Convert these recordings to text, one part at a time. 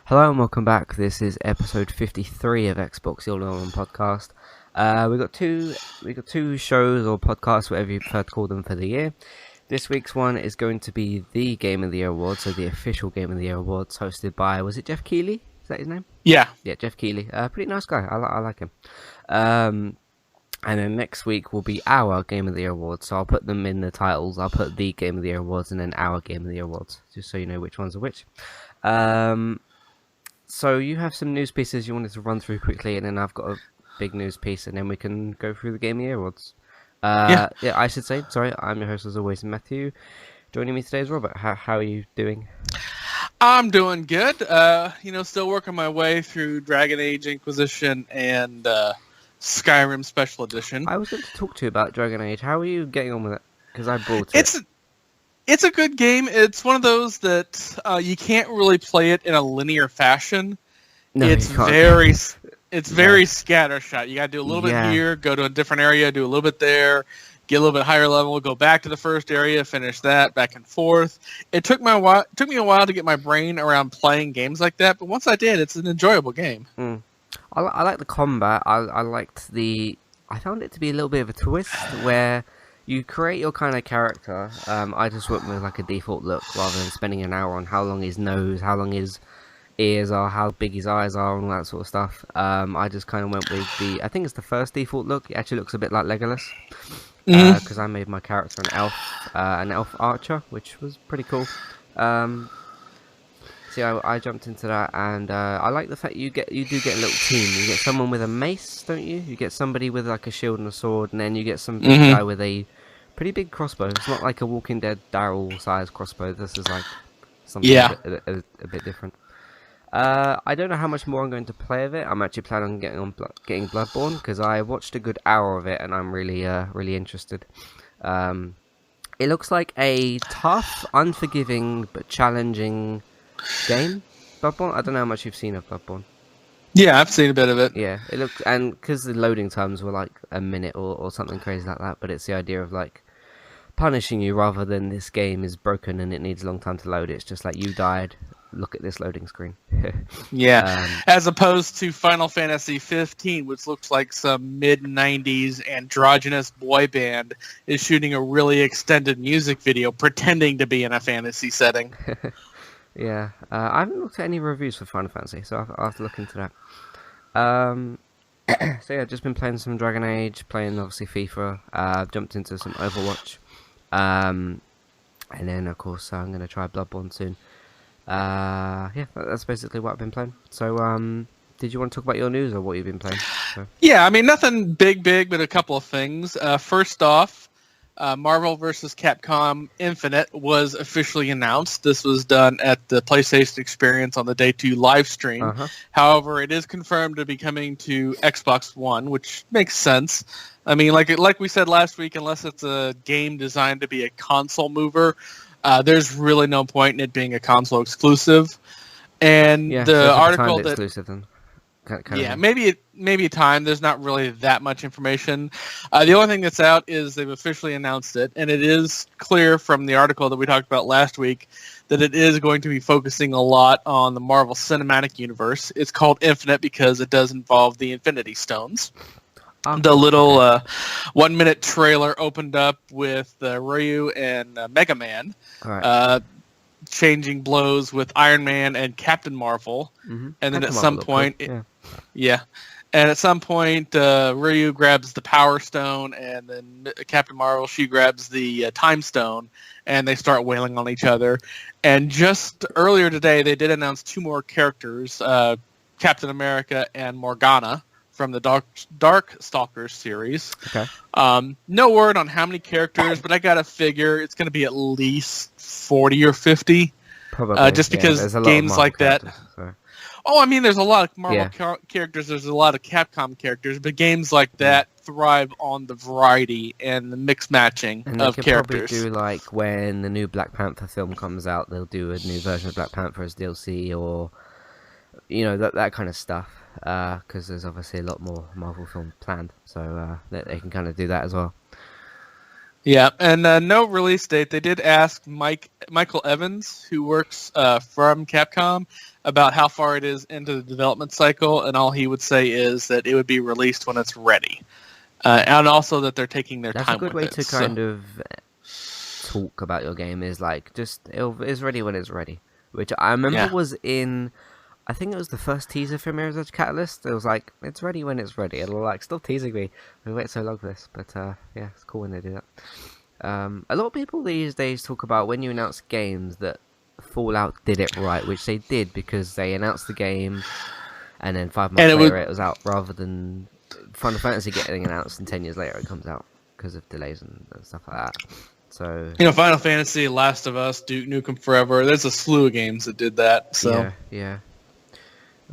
Hello and welcome back. This is episode 53 of Xbox All On podcast. We got two shows or podcasts, whatever you prefer to call them, for the year. This week's one is going to be the Game of the Year Awards, so the official Game of the Year Awards, hosted by, was it Jeff Keighley? Is that his name? Yeah. Yeah, Jeff Keighley. Pretty nice guy. I like him. And then next week will be our Game of the Year Awards, so I'll put them in the titles. I'll put the Game of the Year Awards and then our Game of the Year Awards, just so you know which ones are which. So you have some news pieces you wanted to run through quickly, and then I've got a big news piece, and then we can go through the Game of the Year Awards. Yeah. I should say, sorry, I'm your host as always, Matthew. Joining me today is Robert. How are you doing? I'm doing good. Still working my way through Dragon Age Inquisition and Skyrim Special Edition. I was going to talk to you about Dragon Age. How are you getting on with it? Because I bought it. It's a good game. It's one of those that you can't really play it in a linear fashion. No, it's you can't. very scattershot. You got to do a little bit here, go to a different area, do a little bit there, get a little bit higher level, go back to the first area, finish that, back and forth. It took me a while to get my brain around playing games like that, but once I did, it's an enjoyable game. I like the combat. I found it to be a little bit of a twist where you create your kind of character. I just went with like a default look rather than spending an hour on how long his nose, how long his ears are, how big his eyes are, and all that sort of stuff. I just kind of went with I think it's the first default look. It actually looks a bit like Legolas. Because I made my character an elf archer, which was pretty cool. I jumped into that, and I like the fact you do get a little team. You get someone with a mace, don't you? You get somebody with like a shield and a sword, and then you get some big guy with a pretty big crossbow. It's not like a Walking Dead Daryl-sized crossbow. This is like something a bit different. I don't know how much more I'm going to play of it. I'm actually planning on getting Bloodborne because I watched a good hour of it, and I'm really interested. It looks like a tough, unforgiving but challenging game. Bloodborne. I don't know how much you've seen of Bloodborne. Yeah, I've seen a bit of it. Yeah, it looked, and because the loading times were like a minute or something crazy like that, but it's the idea of like punishing you rather than this game is broken and it needs a long time to load. It's just like you died. Look at this loading screen. As opposed to Final Fantasy 15, which looks like some mid-90s androgynous boy band is shooting a really extended music video pretending to be in a fantasy setting. Yeah, I haven't looked at any reviews for Final Fantasy, so I'll have to look into that. So yeah, just been playing some Dragon Age, playing obviously FIFA. I've jumped into some Overwatch, and then of course I'm gonna try Bloodborne soon. Yeah, that's basically what I've been playing. So, did you want to talk about your news or what you've been playing? So. Yeah, I mean nothing big, but a couple of things. First off, Marvel vs. Capcom Infinite was officially announced. This was done at the PlayStation Experience on the Day 2 live stream. However, it is confirmed to be coming to Xbox One, which makes sense. I mean, like we said last week, unless it's a game designed to be a console mover, there's really no point in it being a console exclusive. And the article that exclusive then. Maybe time. There's not really that much information. The only thing that's out is they've officially announced it, and it is clear from the article that we talked about last week that it is going to be focusing a lot on the Marvel Cinematic Universe. It's called Infinite because it does involve the Infinity Stones. The little 1-minute trailer opened up with Ryu and Mega Man changing blows with Iron Man and Captain Marvel, and then at some point, and at some point, Ryu grabs the Power Stone, and then Captain Marvel, she grabs the Time Stone, and they start wailing on each other. And just earlier today, they did announce 2 more characters, Captain America and Morgana, from the Dark Stalkers series. No word on how many characters, but I got to figure it's going to be at least 40 or 50. Probably. Just because games like that. So. Oh, I mean, there's a lot of Marvel characters. There's a lot of Capcom characters, but games like that thrive on the variety and the mix matching of characters. Probably do like when the new Black Panther film comes out, they'll do a new version of Black Panther as DLC, or that kind of stuff. Because there's obviously a lot more Marvel films planned, so they can kind of do that as well. Yeah, and no release date. They did ask Michael Evans, who works from Capcom, about how far it is into the development cycle, and all he would say is that it would be released when it's ready, and also that they're taking their That's a time good with way it. to kind of talk about your game. Is like just it's ready when it's ready. Which I remember was in. I think it was the first teaser for Mirror's Edge Catalyst. It was like, it's ready when it's ready. It'll like still teasing me. We wait so long for this, but yeah, it's cool when they do that. A lot of people these days talk about when you announce games that Fallout did it right, which they did because they announced the game and then 5 months later it was out, rather than Final Fantasy getting announced and 10 years later it comes out because of delays and stuff like that. So Final Fantasy, Last of Us, Duke Nukem Forever. There's a slew of games that did that. So yeah.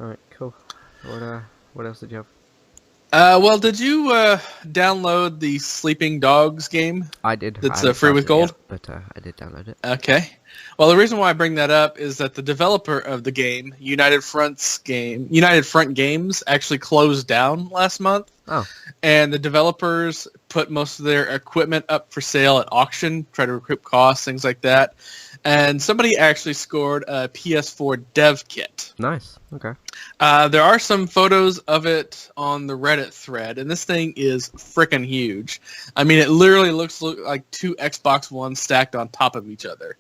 All right, cool. What else did you have? Well, did you download the Sleeping Dogs game? I did. That's free with gold? Yet, but I did download it. Okay. Well, the reason why I bring that up is that the developer of the game, United Front Games, actually closed down last month. Oh. And the developers put most of their equipment up for sale at auction, try to recoup costs, things like that. And somebody actually scored a PS4 dev kit. Nice. Okay. There are some photos of it on the Reddit thread, and this thing is freaking huge. I mean, it literally looks like 2 Xbox Ones stacked on top of each other.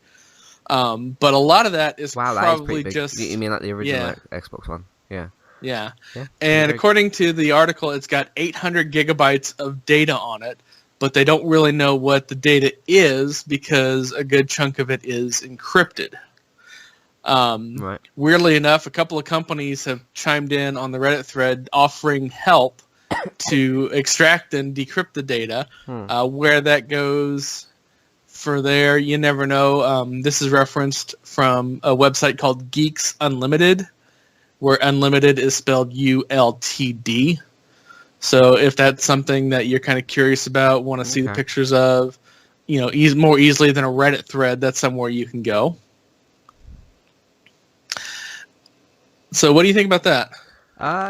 But a lot of that is probably that is just... You mean like the original Xbox One? Yeah. Yeah. And according to the article, it's got 800 gigabytes of data on it, but they don't really know what the data is because a good chunk of it is encrypted. Right. Weirdly enough, a couple of companies have chimed in on the Reddit thread offering help to extract and decrypt the data. Where that goes for there, you never know. This is referenced from a website called Geeks Unlimited, where unlimited is spelled ULTD. So if that's something that you're kind of curious about, want to see the pictures of, more easily than a Reddit thread, that's somewhere you can go. So what do you think about that?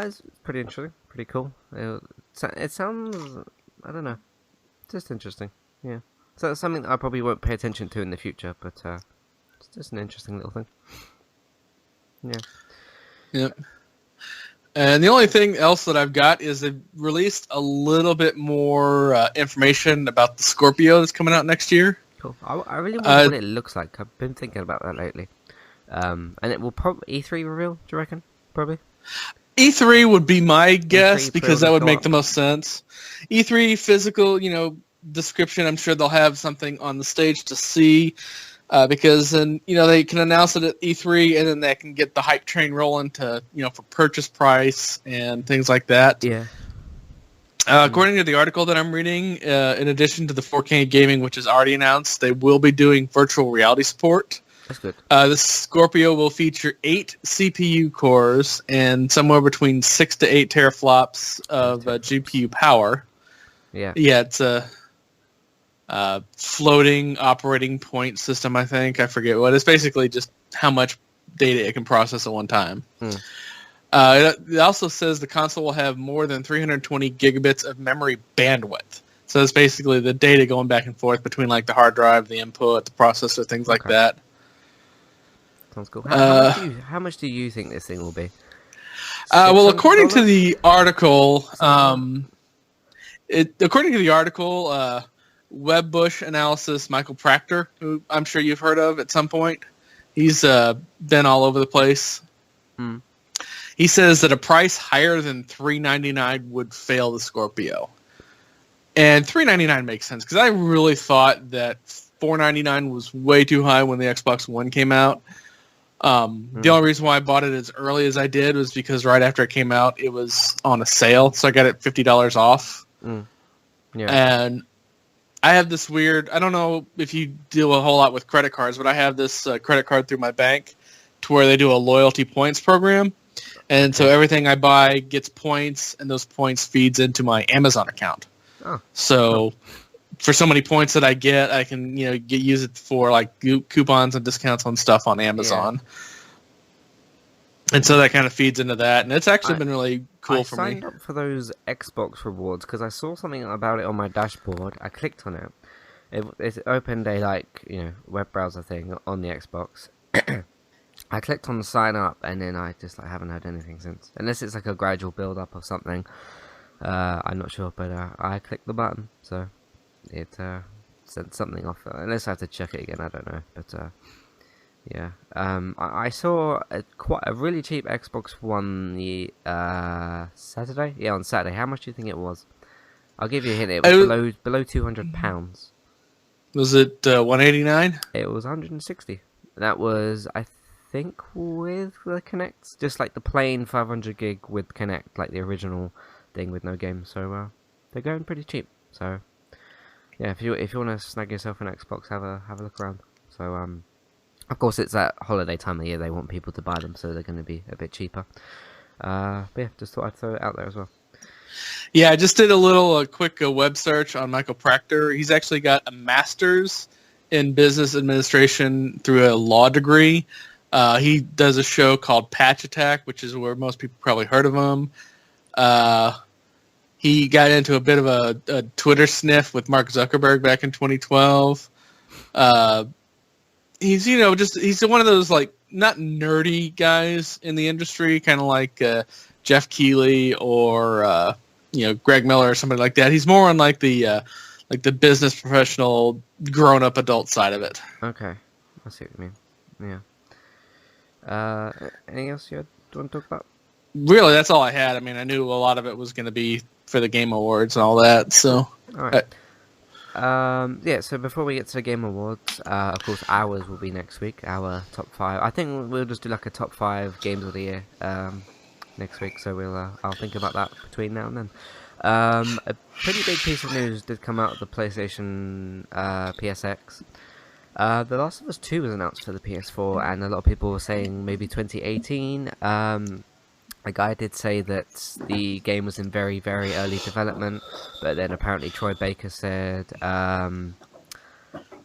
It's pretty interesting, pretty cool. It sounds, I don't know, just interesting. Yeah. So it's something I probably won't pay attention to in the future, but it's just an interesting little thing. Yeah. Yep. And the only thing else that I've got is they've released a little bit more information about the Scorpio that's coming out next year. Cool. I really wonder what it looks like. I've been thinking about that lately. And it will probably E3 reveal, do you reckon? Probably. E3 would be my guess because that would make the most sense. E3 physical, description. I'm sure they'll have something on the stage to see. Because then they can announce it at E3 and then they can get the hype train rolling to for purchase price and things like that. Yeah. According to the article that I'm reading, in addition to the 4K gaming, which is already announced, they will be doing virtual reality support. That's good. The Scorpio will feature 8 CPU cores and somewhere between 6 to 8 teraflops of GPU power. Yeah. Yeah, it's a floating operating point system, I think. I forget what. It's basically just how much data it can process at one time. It also says the console will have more than 320 gigabits of memory bandwidth. So it's basically the data going back and forth between like the hard drive, the input, the processor, things like that. Sounds cool. How much do you think this thing will be? Well, according to the article, Webbush Analysis Michael Proctor, who I'm sure you've heard of at some point, he's been all over the place. He says that a price higher than $399 would fail the Scorpio. And $399 makes sense, because I really thought that $499 was way too high when the Xbox One came out. The only reason why I bought it as early as I did was because right after it came out, it was on a sale, so I got it $50 off. And I have this weird, I don't know if you deal a whole lot with credit cards, but I have this credit card through my bank to where they do a loyalty points program. And so everything I buy gets points, and those points feeds into my Amazon account. So for so many points that I get, I can use it for like coupons and discounts on stuff on Amazon. And so that kind of feeds into that, and it's actually been really cool for me. I signed up for those Xbox rewards because I saw something about it on my dashboard. I clicked on it, It opened a web browser thing on the Xbox. I clicked on the sign up, and then I just haven't heard anything since. Unless it's like a gradual build up of something. I'm not sure, but I clicked the button, so it sent something off. Unless I have to check it again, I don't know. But yeah, I saw quite a really cheap Xbox One the Saturday. Yeah, on Saturday. How much do you think it was? I'll give you a hint. It was below £200. Was it 189? It was 160. That was, I think, with the Kinect, just like the plain 500 gig with Kinect, like the original thing with no games. So they're going pretty cheap. So yeah, if you want to snag yourself an Xbox, have a look around. So of course it's that holiday time of year. They want people to buy them, so they're going to be a bit cheaper. But yeah, just thought I'd throw it out there as well. Yeah, I just did a little quick web search on Michael Proctor. He's actually got a master's in business administration through a law degree. He does a show called Patch Attack, which is where most people probably heard of him. He got into a bit of a Twitter sniff with Mark Zuckerberg back in 2012. He's he's one of those not nerdy guys in the industry, kind of like Jeff Keighley or Greg Miller or somebody like that. He's more on the business professional, grown up adult side of it. Okay, I see what you mean. Yeah. Anything else you want to talk about? Really, that's all I had. I mean, I knew a lot of it was going to be for the Game Awards and all that. So, all right. Yeah, so before we get to the Game Awards, of course, ours will be next week, our top 5. I think we'll just do like a top 5 games of the year next week, so I'll think about that between now and then. A pretty big piece of news did come out of the PlayStation PSX. The Last of Us 2 was announced for the PS4, and a lot of people were saying maybe 2018. A guy did say that the game was in very, very early development, but then apparently Troy Baker said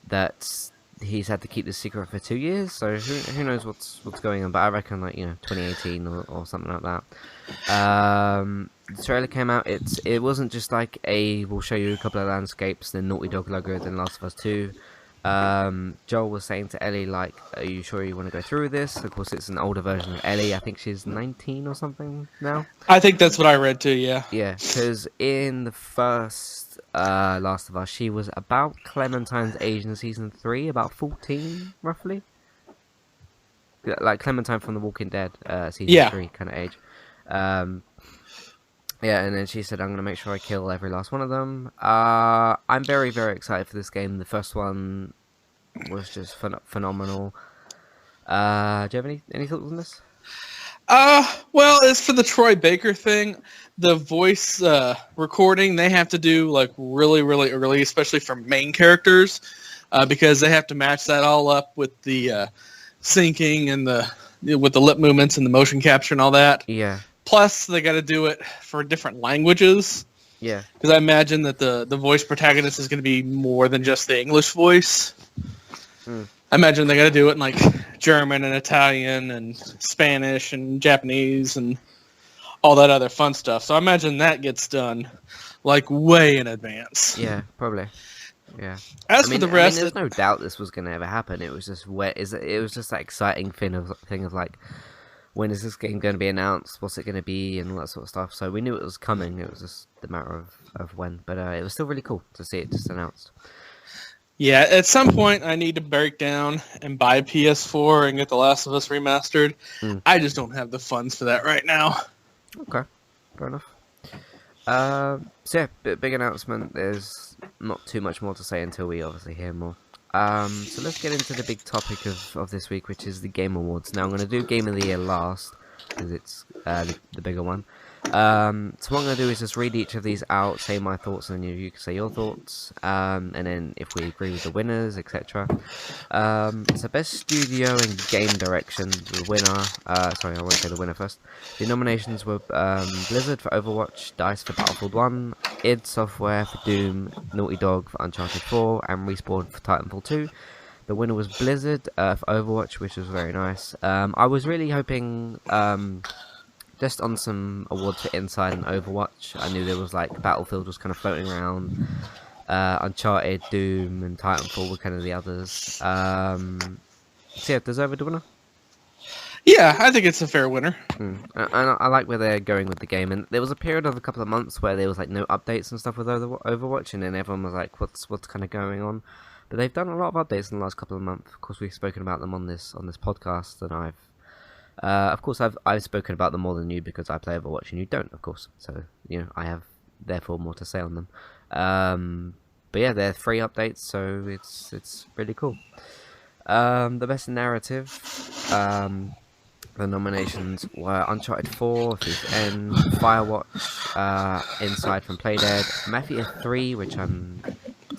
that he's had to keep this secret for 2 years, so who knows what's going on, but I reckon 2018 or something like that. The trailer came out, it wasn't just like we'll show you a couple of landscapes, the Naughty Dog logo, then Last of Us 2. Joel was saying to Ellie, are you sure you want to go through this? Of course, it's an older version of Ellie. I think she's 19 or something now. I think that's what I read too, yeah. Yeah, because in the first Last of Us, she was about Clementine's age in Season 3, about 14, roughly. Like Clementine from The Walking Dead, Season 3 kind of age. Yeah, and then she said, I'm going to make sure I kill every last one of them. I'm very, very excited for this game. The first one was just phenomenal. Do you have any thoughts on this? Well, as for the Troy Baker thing, the voice recording, they have to do really, really early, especially for main characters, because they have to match that all up with the syncing and with the lip movements and the motion capture and all that. Yeah. Plus, they got to do it for different languages. Yeah. Because I imagine that the voice protagonist is going to be more than just the English voice. I imagine they got to do it in German and Italian and Spanish and Japanese and all that other fun stuff. So I imagine that gets done way in advance. Yeah, probably. Yeah. As for the rest, there's no doubt this was going to ever happen. It was just it was just that exciting thing of when is this game going to be announced? What's it going to be? And all that sort of stuff. So we knew it was coming. It was just the matter of when. But it was still really cool to see it just announced. Yeah, at some point I need to break down and buy PS4 and get The Last of Us remastered. I just don't have the funds for that right now. Okay, fair enough. So yeah, big announcement. There's not too much more to say until we obviously hear more. So let's get into the big topic of this week, which is the Game Awards. Now I'm going to do Game of the Year last, because it's the bigger one. So what I'm going to do is just read each of these out, say my thoughts, and you can say your thoughts, and then if we agree with the winners, etc. So best studio and game direction, the winner, sorry, I won't say the winner first. The nominations were Blizzard for Overwatch, DICE for Battlefield 1, id Software for Doom, Naughty Dog for Uncharted 4, and Respawn for Titanfall 2. The winner was Blizzard for Overwatch, which was very nice. I was really hoping just on some awards for Inside and Overwatch. I knew there was Battlefield was kind of floating around, Uncharted, Doom, and Titanfall were kind of the others. So yeah, deserved winner. Yeah, I think it's a fair winner. And I like where they're going with the game. And there was a period of a couple of months where there was like no updates and stuff with Overwatch, and then everyone was like, "What's kind of going on?" But they've done a lot of updates in the last couple of months. Of course, we've spoken about them on this podcast, and I've spoken about them more than you because I play Overwatch and you don't, of course. So I have therefore more to say on them. But yeah, they're free updates, so it's really cool. The best narrative. The nominations were Uncharted 4, Thief's End, Firewatch, Inside from Playdead, Mafia 3, which I'm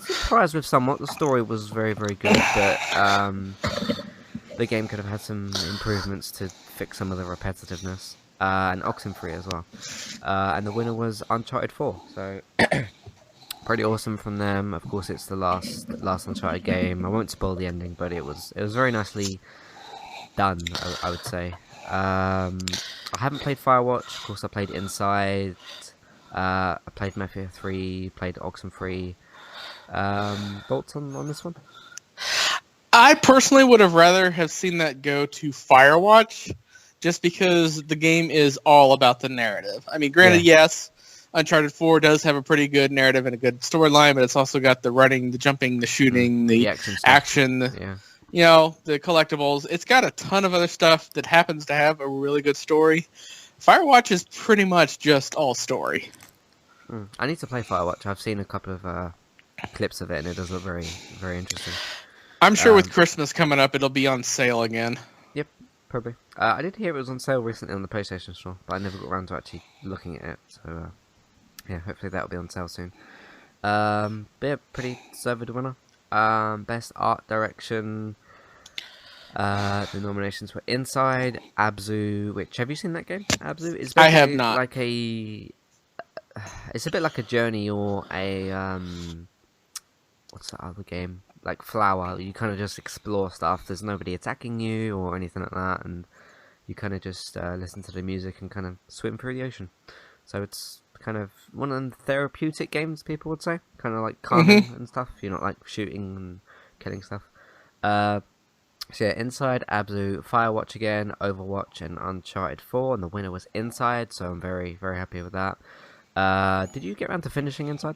surprised with somewhat. The story was very, very good, but the game could have had some improvements to fix some of the repetitiveness. And Oxenfree as well. And the winner was Uncharted 4, so pretty awesome from them. Of course, it's the last Uncharted game. I won't spoil the ending, but it was very nicely done, I would say. I haven't played Firewatch. Of course, I played Inside. I played Mafia 3. Played Oxenfree. Thoughts on this one? I personally would have rather have seen that go to Firewatch, just because the game is all about the narrative. I mean, granted, yes, Uncharted 4 does have a pretty good narrative and a good storyline, but it's also got the running, the jumping, the shooting, the action, the collectibles. It's got a ton of other stuff that happens to have a really good story. Firewatch is pretty much just all story. I need to play Firewatch. I've seen a couple of clips of it, and it does look very, very interesting. I'm sure with Christmas coming up, it'll be on sale again. Yep, probably. I did hear it was on sale recently on the PlayStation Store, but I never got around to actually looking at it. So, yeah, hopefully that'll be on sale soon. But yeah, pretty deserved winner. Best art direction. The nominations were Inside, Abzu. Which, have you seen that game? Abzu is I have not. Like it's a bit like a Journey or a what's that other game? Like Flower. You kind of just explore stuff. There's nobody attacking you or anything like that, and you kind of just listen to the music and kind of swim through the ocean. So it's kind of one of the therapeutic games, people would say. Kind of like calming and stuff. You're not like shooting and killing stuff. So yeah, Inside, Abzu, Firewatch again, Overwatch, and Uncharted 4, and the winner was Inside, so I'm very, very happy with that. Did you get around to finishing Inside?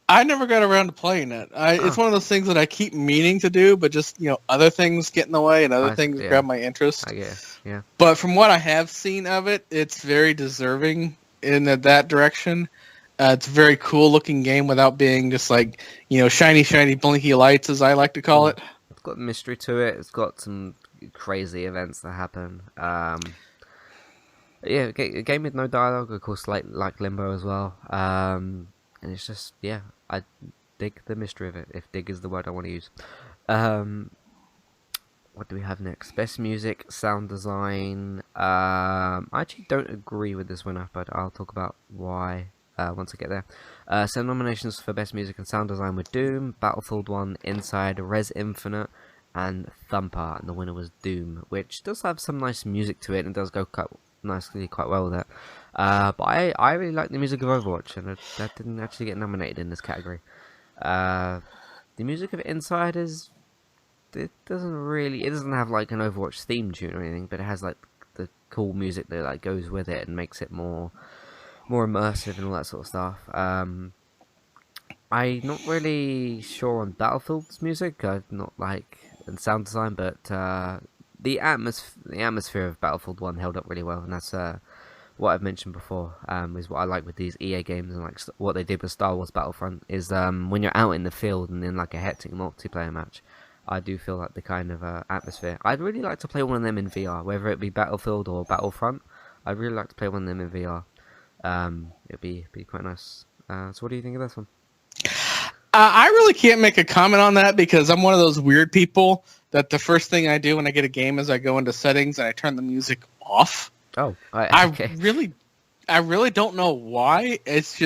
I never got around to playing it. It's one of those things that I keep meaning to do, but just, other things get in the way and other things grab my interest. I guess, yeah. But from what I have seen of it, it's very deserving in that direction. It's a very cool looking game without being just like, shiny, shiny, blinky lights, as I like to call it. It's got mystery to it. It's got some crazy events that happen. Yeah, a game with no dialogue, of course, like Limbo as well. And it's just, I dig the mystery of it, if dig is the word I want to use. What do we have next? Best music, sound design. I actually don't agree with this winner, but I'll talk about why once I get there. So nominations for best music and sound design were Doom, Battlefield 1, Inside, Res Infinite, and Thumper. And the winner was Doom, which does have some nice music to it and does go quite well with it. But I really like the music of Overwatch, and that didn't actually get nominated in this category. The music of Inside it doesn't have like an Overwatch theme tune or anything, but it has like the cool music that like goes with it and makes it more immersive and all that sort of stuff. I'm not really sure on Battlefield's music. Not like in sound design, but the atmosphere of Battlefield 1 held up really well, and that's what I've mentioned before. Is what I like with these EA games, and like what they did with Star Wars Battlefront is when you're out in the field and in like a hectic multiplayer match, I do feel like the kind of atmosphere. I'd really like to play one of them in VR, whether it be Battlefield or Battlefront. I'd really like to play one of them in VR. It'd be quite nice. So what do you think of this one? I really can't make a comment on that because I'm one of those weird people that the first thing I do when I get a game is I go into settings and I turn the music off. Oh, okay. I really don't know why. It's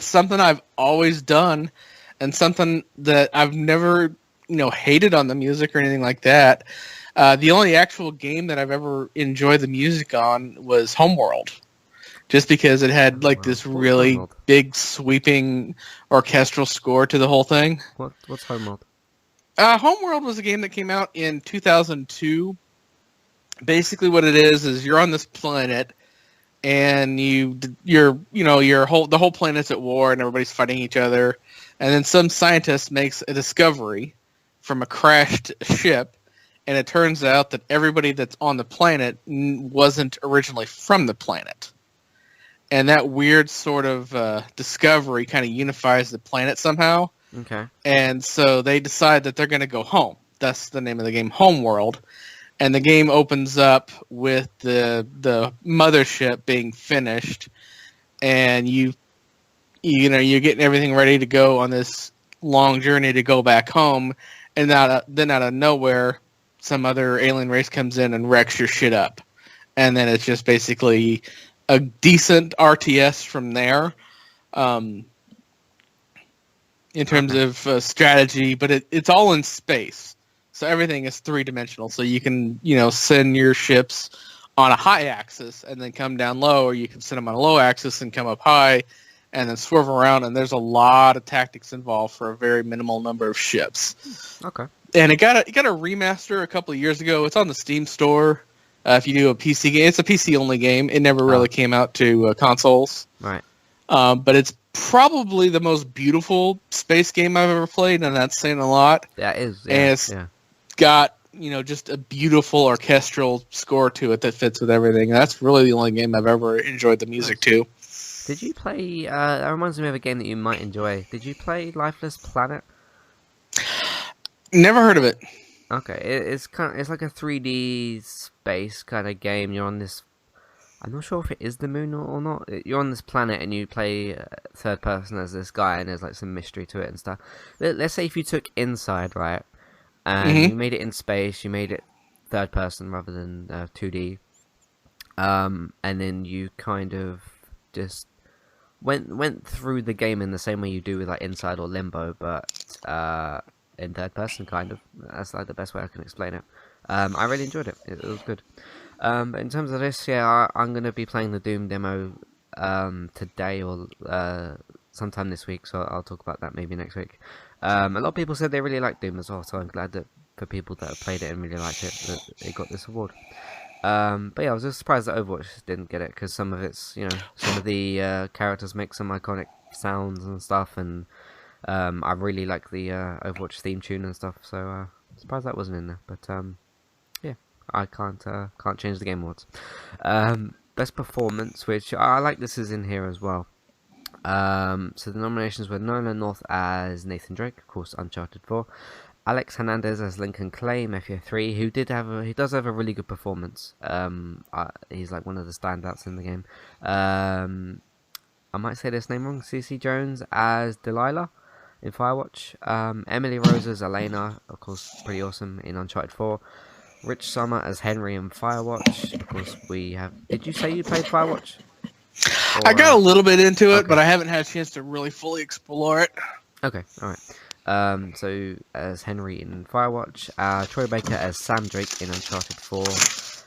something I've always done, and something that I've never hated on the music or anything like that. The only actual game that I've ever enjoyed the music on was Homeworld. just because it had like this really big sweeping orchestral score to the whole thing. What's Homeworld? Homeworld was a game that came out in 2002. Basically, what it is you're on this planet, and the whole planet's at war, and everybody's fighting each other, and then some scientist makes a discovery from a crashed ship, and it turns out that everybody that's on the planet wasn't originally from the planet. And that weird sort of discovery kind of unifies the planet somehow. Okay. And so they decide that they're going to go home. That's the name of the game, Homeworld. And the game opens up with the mothership being finished, and you're getting everything ready to go on this long journey to go back home, and then out of nowhere, some other alien race comes in and wrecks your shit up, and then it's just basically a decent RTS from there, in terms of strategy, but it's all in space. So everything is three-dimensional. So you can, send your ships on a high axis and then come down low, or you can send them on a low axis and come up high and then swerve around. And there's a lot of tactics involved for a very minimal number of ships. Okay. And it got a remaster a couple of years ago. It's on the Steam store. If you do a PC game, it's a PC-only game. It never really came out to consoles. Right. But it's probably the most beautiful space game I've ever played, and that's saying a lot. That is, yeah. And it's got, just a beautiful orchestral score to it that fits with everything. That's really the only game I've ever enjoyed the music to. Did you play, that reminds me of a game that you might enjoy. Did you play Lifeless Planet? Never heard of it. Okay, it's like a 3D space kind of game. You're on this, I'm not sure if it is the moon or not. You're on this planet and you play third person as this guy, and there's like some mystery to it and stuff. Let's say if you took Inside, right, and you made it in space, you made it third person rather than 2D, and then you kind of just went through the game in the same way you do with like Inside or Limbo, but in third person, kind of. That's like the best way I can explain it. I really enjoyed it. It was good. But in terms of this, I'm going to be playing the Doom demo today or sometime this week, so I'll talk about that maybe next week. A lot of people said they really liked Doom as well, so I'm glad that for people that have played it and really liked it, that it got this award. But yeah, I was just surprised that Overwatch didn't get it, because some of it's, some of the characters make some iconic sounds and stuff, and I really like the Overwatch theme tune and stuff, so I'm surprised that wasn't in there. But yeah, I can't change the Game Awards. Best performance, which I like, this is in here as well. So the nominations were Nolan North as Nathan Drake, of course, Uncharted 4. Alex Hernandez as Lincoln Clay, Mafia 3, who does have a really good performance. He's like one of the standouts in the game. I might say this name wrong. CC Jones as Delilah in Firewatch. Emily Rose as Elena, of course, pretty awesome in Uncharted 4. Rich Sommer as Henry in Firewatch. Of course, we have. Did you say you played Firewatch? I got a little bit into it, but I haven't had a chance to really fully explore it. Okay, alright. So, as Henry in Firewatch, Troy Baker as Sam Drake in Uncharted 4,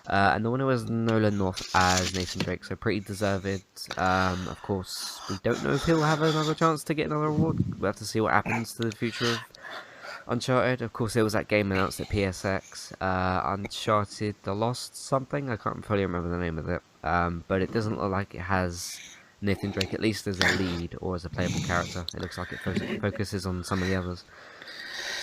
and the winner was Nolan North as Nathan Drake, so pretty deserved. Of course, we don't know if he'll have another chance to get another award. We'll have to see what happens to the future of Uncharted. Of course, there was that game announced at PSX, Uncharted The Lost something, I can't fully remember the name of it, but it doesn't look like it has Nathan Drake, at least as a lead or as a playable character. It looks like it focuses on some of the others.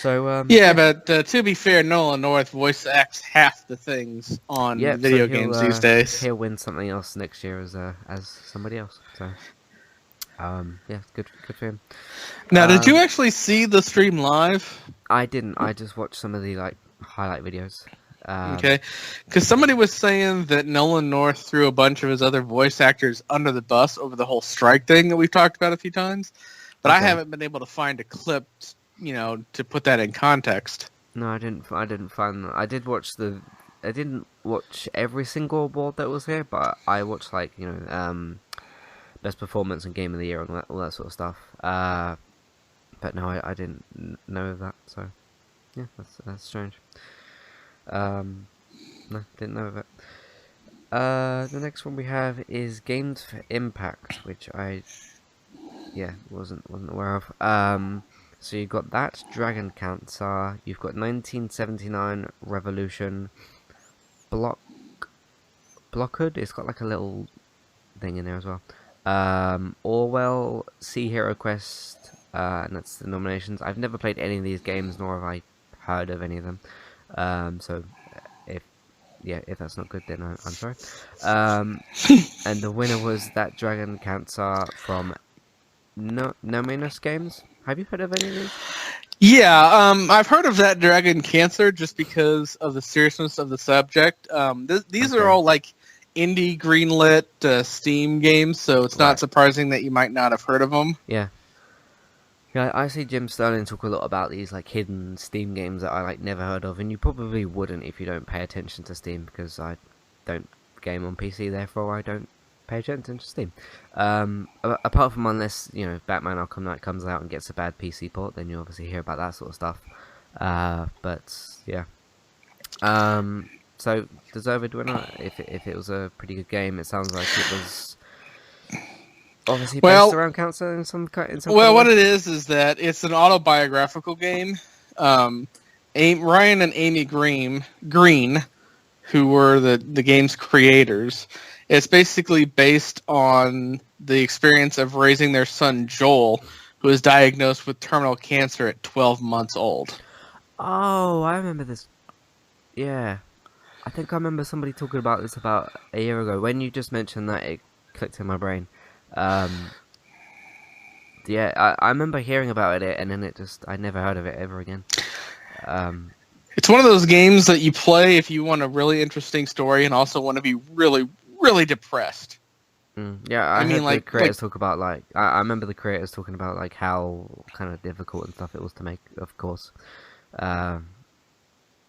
So yeah, but to be fair, Nolan North voice acts half the things on video games these days. He'll win something else next year as somebody else. So yeah, good for him. Now, did you actually see the stream live? I didn't. I just watched some of the highlight videos. Okay, because somebody was saying that Nolan North threw a bunch of his other voice actors under the bus over the whole strike thing that we've talked about a few times, but I haven't been able to find a clip, to put that in context. No, I didn't find. I didn't watch every single award that was here, but I watched best performance and game of the year and all that sort of stuff. But no, I didn't know that. So yeah, that's strange. No, didn't know of it. The next one we have is Games for Impact, which I wasn't aware of. So you've got that Dragon Cancer, you've got 1979 Revolution, Block Blockhood. It's got like a little thing in there as well. Orwell, Sea Hero Quest, and that's the nominations. I've never played any of these games, nor have I heard of any of them. So if that's not good, then I'm sorry. And the winner was that Dragon Cancer from Nominus Games. Have you heard of any of these? Yeah, I've heard of that Dragon Cancer just because of the seriousness of the subject. These are all like indie greenlit Steam games, so it's not surprising that you might not have heard of them. Yeah. Yeah, I see Jim Sterling talk a lot about these like hidden Steam games that I like never heard of, and you probably wouldn't if you don't pay attention to Steam, because I don't game on PC, therefore I don't pay attention to Steam. Apart from unless Batman Arkham Knight comes out and gets a bad PC port, then you obviously hear about that sort of stuff. But yeah. So deserved winner. If it was a pretty good game, it sounds like it was. Obviously based around cancer in some what it is that it's an autobiographical game. Ryan and Amy Green, who were the game's creators, it's basically based on the experience of raising their son Joel, who was diagnosed with terminal cancer at 12 months old. Oh, I remember this. Yeah. I think I remember somebody talking about this about a year ago. When you just mentioned that, it clicked in my brain. Yeah, I remember hearing about it, and then I never heard of it ever again. It's one of those games that you play if you want a really interesting story and also want to be really, really depressed. Yeah, I mean, the creators talk about I remember the creators talking about like how kind of difficult and stuff it was to make, of course.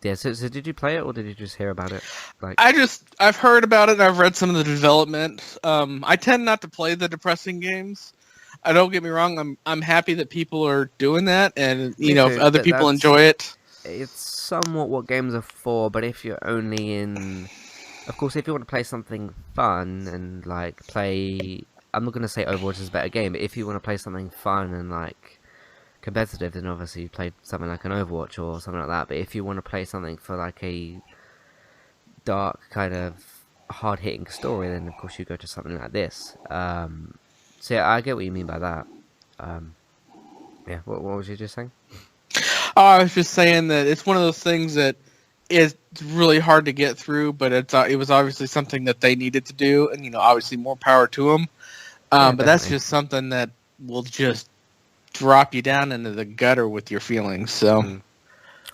Yeah, so did you play it, or did you just hear about it? I've heard about it, and I've read some of the development. I tend not to play the depressing games. Don't get me wrong, I'm happy that people are doing that, and if other people enjoy it. It's somewhat what games are for, but if you're only of course, if you want to play something fun and I'm not going to say Overwatch is a better game, but if you want to play something fun and competitive, then obviously you play something like an Overwatch or something like that. But if you want to play something for like a dark kind of hard-hitting story, then of course you go to something like this. So yeah, I get what you mean by that. Yeah, what was you just saying? I was just saying that it's one of those things that is really hard to get through, but it was obviously something that they needed to do, and obviously more power to them. But that's just something that will just drop you down into the gutter with your feelings. So,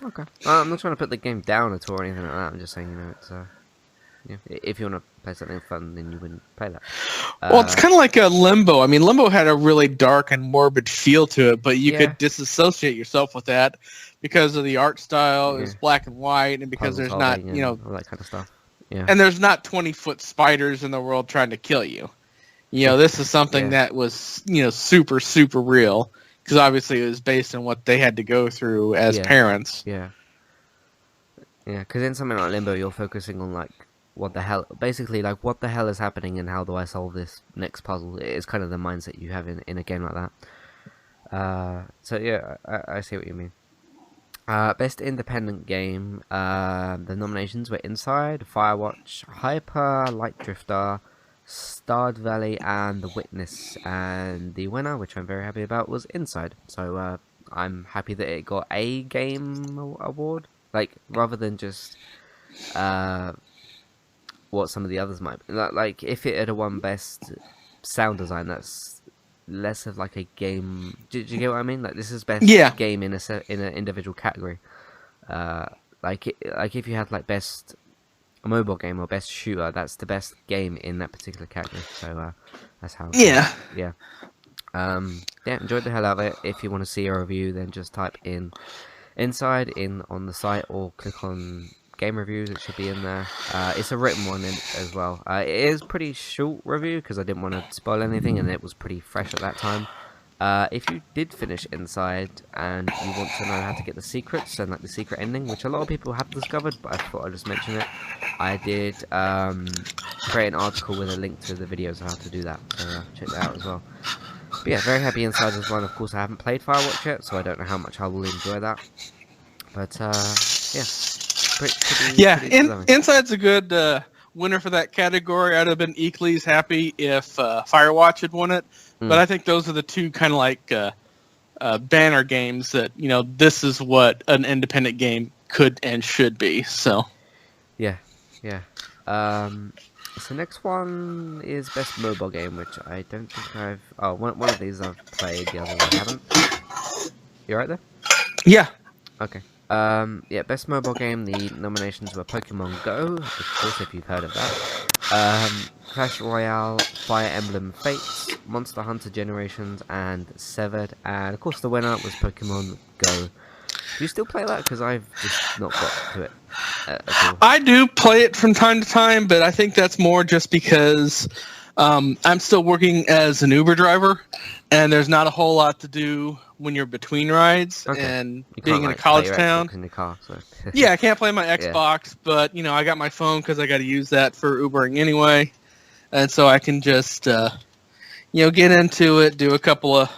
okay, I'm not trying to put the game down at all or anything like that. I'm just saying, it's if you want to play something fun, then you wouldn't play that. Well, it's kind of like a Limbo. I mean, Limbo had a really dark and morbid feel to it, but you could disassociate yourself with that because of the art style. It's black and white, and because there's not, all that kind of stuff. Yeah. And there's not 20-foot spiders in the world trying to kill you. This is something that was, super, super real, because obviously it was based on what they had to go through as parents. Yeah. Yeah, because in something like Limbo, you're focusing on what the hell is happening and how do I solve this next puzzle. It's kind of the mindset you have in a game like that. So yeah, I see what you mean. Best independent game, the nominations were Inside, Firewatch, Hyper, Light Drifter, Starred Valley, and The Witness. And the winner, which I'm very happy about, was Inside. So I'm happy that it got a game award, rather than just what some of the others might be. If it had won best sound design, that's less of a game. Do you get what I mean? This is best game in an individual category. If you had best mobile game or best shooter, that's the best game in that particular category. So that's how. Yeah. Enjoyed the hell out of it. If you want to see a review, then just type in Inside on the site or click on game reviews. It should be in there. It's a written one as well. It is pretty short review because I didn't want to spoil anything, and it was pretty fresh at that time. If you did finish Inside and you want to know how to get the secrets and like the secret ending, which a lot of people have discovered, but I thought I'd just mention it. I did create an article with a link to the videos of how to do that, so check that out as well. But yeah, very happy Inside is one. Of course, I haven't played Firewatch yet, so I don't know how much I will enjoy that. But yeah, pretty Inside's a good winner for that category. I'd have been equally as happy if Firewatch had won it. But I think those are the two kind of like banner games that, you know, this is what an independent game could and should be. So yeah. So next one is best mobile game, which I don't think I've. Oh, one of these I've played, the other one I haven't. You right there? Yeah. Okay. Yeah, best mobile game. The nominations were Pokemon Go, of course, if you've heard of that. Clash Royale, Fire Emblem Fates, Monster Hunter Generations, and Severed. And of course, the winner was Pokemon Go. Do you still play that? Because I've just not got to it at all. I do play it from time to time, but I think that's more just because I'm still working as an Uber driver, and there's not a whole lot to do when you're between rides. Okay. And You being can't, in a like, college play your town. Xbox in the car, so. Yeah, I can't play my Xbox, but, you know, I got my phone because I got to use that for Ubering anyway. And so I can just, you know, get into it, do a couple of,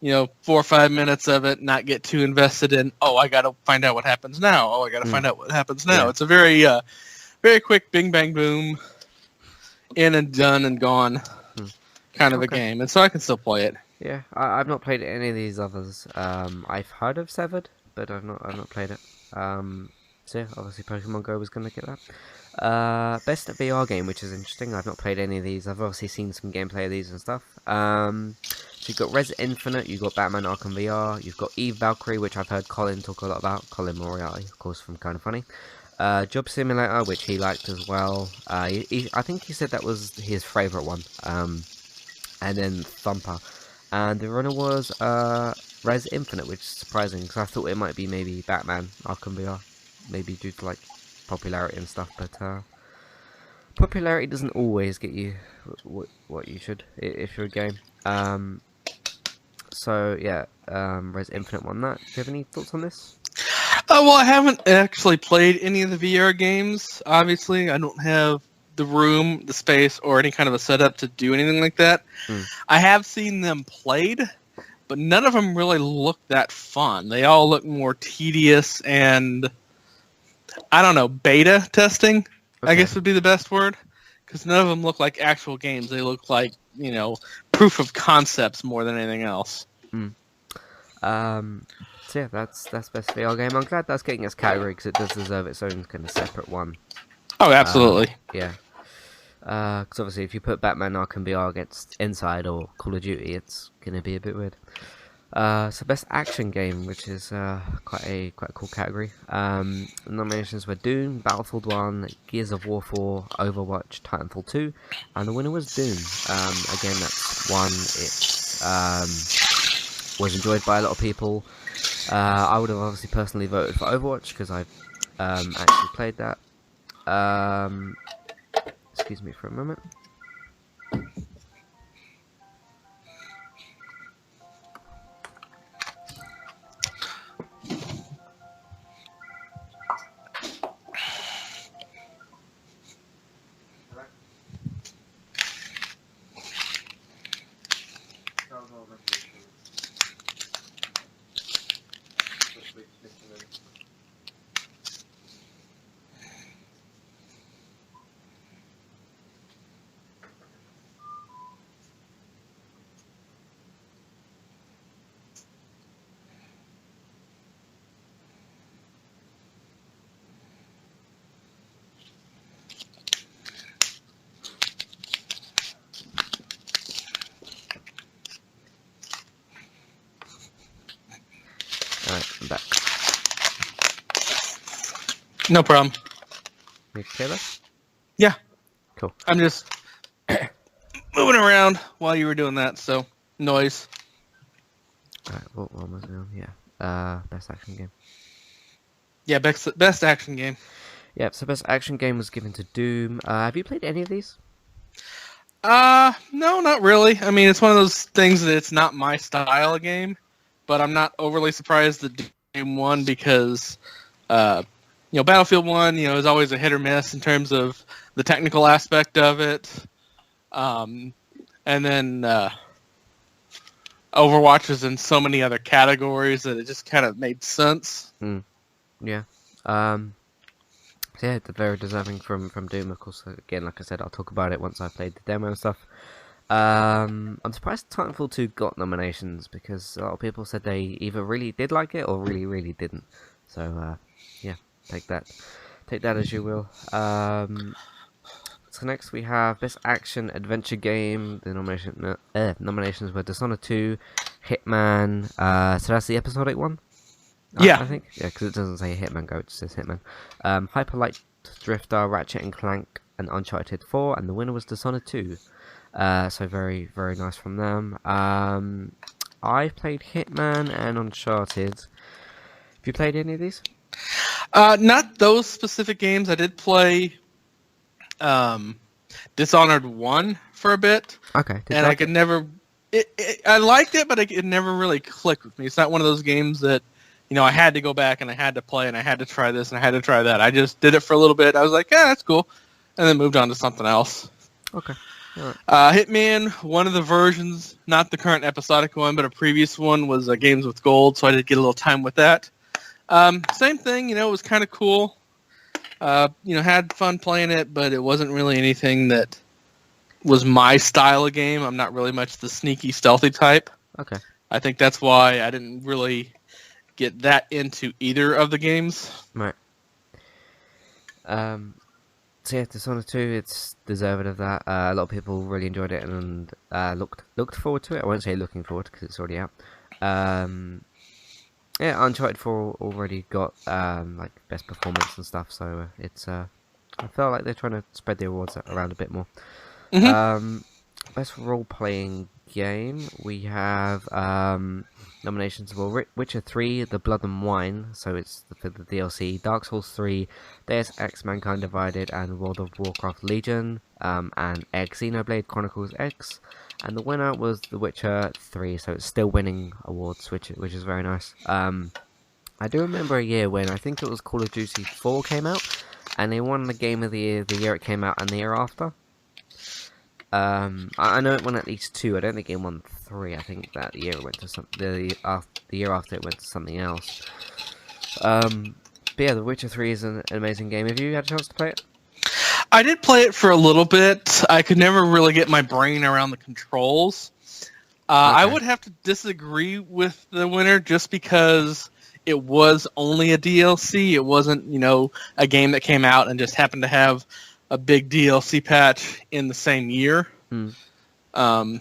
you know, 4 or 5 minutes of it, not get too invested in, oh, I got to find out what happens now. Oh, I got to find out what happens now. Yeah. It's a very, very quick bing, bang, boom, in and done and gone kind of a game. And so I can still play it. Yeah, I've not played any of these others. I've heard of Severed, but I've not played it. So yeah, obviously Pokemon Go was going to get that. Best VR game, which is interesting. I've not played any of these. I've obviously seen some gameplay of these and stuff. So you've got Res Infinite, you've got Batman Arkham VR, you've got Eve Valkyrie, which I've heard Colin talk a lot about. Colin Moriarty, of course, from Kind of Funny. Job Simulator, which he liked as well. I think he said that was his favourite one. And then Thumper. And the runner was Res Infinite, which is surprising, because I thought it might be maybe Batman Arkham VR. Maybe due to like popularity and stuff, but popularity doesn't always get you what you should if you're a game. So yeah, Res Infinite won that. Do you have any thoughts on this? Well, I haven't actually played any of the VR games. Obviously, I don't have the room, the space, or any kind of a setup to do anything like that. I have seen them played, but none of them really look that fun. They all look more tedious and, I don't know, beta testing, okay, I guess would be the best word, because none of them look like actual games. They look like, you know, proof of concepts more than anything else. So yeah, that's best VR game. I'm glad that's getting its category, because it does deserve its own kind of separate one. Oh, absolutely. Yeah. Because obviously, if you put Batman Arkham VR against Inside or Call of Duty, it's gonna be a bit weird. So best action game, which is quite a cool category. The nominations were Doom, Battlefield 1, Gears of War 4, Overwatch, Titanfall 2, and the winner was Doom. Again, that's one. It was enjoyed by a lot of people. I would have obviously personally voted for Overwatch because I've actually played that. Excuse me for a moment. Alright, I'm back. No problem. You okay there? Yeah. Cool. I'm just moving around while you were doing that, so noise. Alright, what was it on? Yeah. Best action game. Yeah, best action game. Yeah, so best action game was given to Doom. Have you played any of these? No, not really. I mean, it's one of those things that it's not my style of game, but I'm not overly surprised that Doom won because, Battlefield 1, is always a hit or miss in terms of the technical aspect of it. And then Overwatch is in so many other categories that it just kind of made sense. Yeah. So yeah, they're very deserving from Doom, of course. Again, like I said, I'll talk about it once I've played the demo and stuff. I'm surprised Titanfall 2 got nominations because a lot of people said they either really did like it or really, really didn't. So, yeah, take that as you will. So next we have Best Action Adventure Game. The nominations were Dishonored 2, Hitman. So that's the episodic one? Yeah. I think. Yeah, because it doesn't say Hitman Go, it just says Hitman. Hyper Light Drifter, Ratchet and Clank, and Uncharted 4, and the winner was Dishonored 2. So very, very nice from them. I played Hitman and Uncharted. Have you played any of these? Not those specific games. I did play Dishonored 1 for a bit. Okay. And I could never... I liked it, but it never really clicked with me. It's not one of those games that, I had to go back and I had to play and I had to try this and I had to try that. I just did it for a little bit. I was like, yeah, that's cool. And then moved on to something else. Okay. Right. Hitman, one of the versions, not the current episodic one, but a previous one was Games with Gold, so I did get a little time with that. Same thing, it was kind of cool. Had fun playing it, but it wasn't really anything that was my style of game. I'm not really much the sneaky, stealthy type. Okay. I think that's why I didn't really get that into either of the games. Right. So yeah, Dishonored 2, it's deserving of that. A lot of people really enjoyed it and looked forward to it. I won't say looking forward because it's already out. Yeah, Uncharted 4 already got like best performance and stuff, so it's I felt like they're trying to spread the awards around a bit more. Mm-hmm. Best role-playing game, we have nominations for Witcher 3, The Blood and Wine, so it's for the DLC, Dark Souls 3, Deus Ex Mankind Divided, and World of Warcraft Legion, and Xenoblade Chronicles X, and the winner was The Witcher 3, so it's still winning awards, which is very nice. I do remember a year when I think it was Call of Duty 4 came out, and they won the Game of the year it came out and the year after. I know it won at least 2. I don't think it won 3. I think that year it went to the year after it went to something else. But yeah, The Witcher 3 is an amazing game. Have you had a chance to play it? I did play it for a little bit. I could never really get my brain around the controls. Okay. I would have to disagree with the winner just because it was only a DLC. It wasn't, a game that came out and just happened to have a big DLC patch in the same year. So I'm